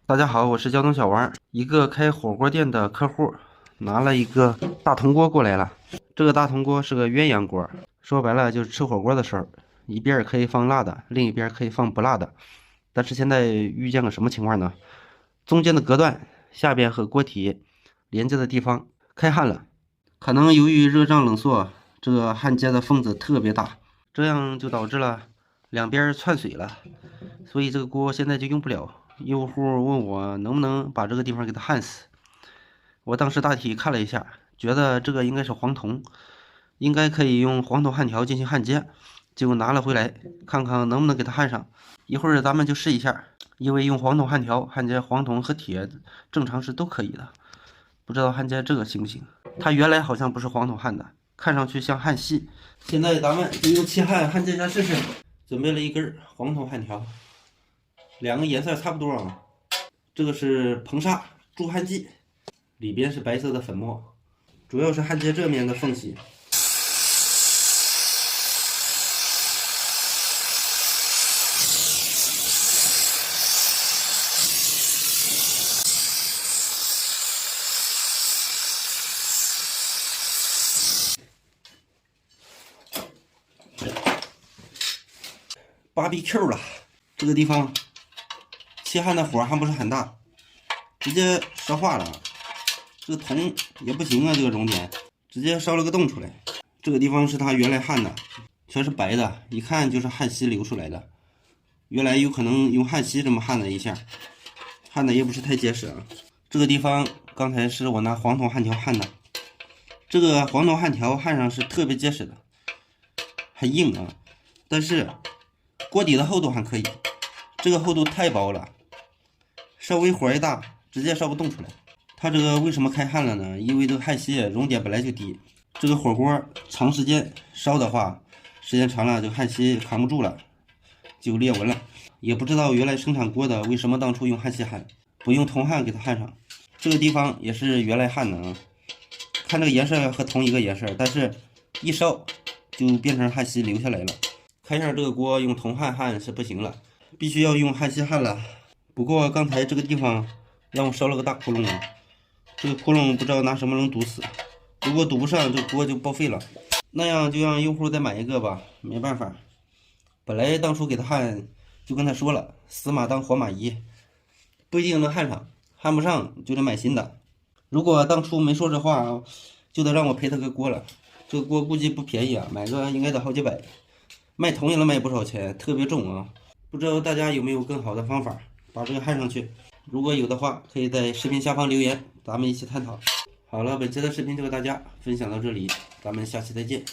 大家好，我是交通小王，一个开火锅店的客户拿了一个大铜锅过来了。这个大铜锅是个鸳鸯锅，说白了就是吃火锅的时候，一边可以放辣的，另一边可以放不辣的。但是现在遇见个什么情况呢？中间的隔断下边和锅体连接的地方开焊了，可能由于热胀冷缩，这个焊接的缝子特别大，这样就导致了两边窜水了，所以这个锅现在就用不了。用户问我能不能把这个地方给它焊死，我当时大体看了一下，觉得这个应该是黄铜，应该可以用黄铜焊条进行焊接，就拿了回来看看能不能给它焊上。一会儿咱们就试一下，因为用黄铜焊条焊接黄铜和铁正常是都可以的，不知道焊接这个行不行。它原来好像不是黄铜焊的，看上去像焊锡。现在咱们就用气焊焊接一下试试。准备了一根黄铜焊条，两个颜色差不多啊。这个是硼砂助焊剂，里边是白色的粉末，主要是焊接这面的缝隙。BBQ 了，这个地方气焊的火还不是很大，直接烧化了。这个铜也不行啊，这个熔点直接烧了个洞出来。这个地方是它原来焊的，全是白的，一看就是焊锡流出来的。原来有可能用焊锡这么焊了一下，焊的也不是太结实啊。这个地方刚才是我拿黄铜焊条焊的，这个黄铜焊条焊上是特别结实的，很硬啊，但是锅底的厚度还可以，这个厚度太薄了，稍微火一大直接烧个洞出来。它这个为什么开焊了呢？因为这个焊锡熔点本来就低，这个火锅长时间烧的话，时间长了这个焊锡扛不住了，就裂纹了。也不知道原来生产锅的为什么当初用焊锡焊，不用铜焊给它焊上。这个地方也是原来焊的啊，看这个颜色和同一个颜色，但是一烧就变成焊锡流下来了。开上这个锅用铜焊焊是不行了，必须要用焊锡焊了。不过刚才这个地方让我烧了个大窟窿啊，这个窟窿不知道拿什么能堵死，如果堵不上这锅就报废了。那样就让用户再买一个吧，没办法。本来当初给他焊就跟他说了，死马当活马医，不一定能焊上，焊不上就得买新的。如果当初没说这话，就得让我赔他个锅了。这个锅估计不便宜啊，买个应该得好几百。卖铜也能卖不少钱，特别重啊！不知道大家有没有更好的方法把这个焊上去？如果有的话，可以在视频下方留言，咱们一起探讨。好了，本期的视频就给大家分享到这里，咱们下期再见。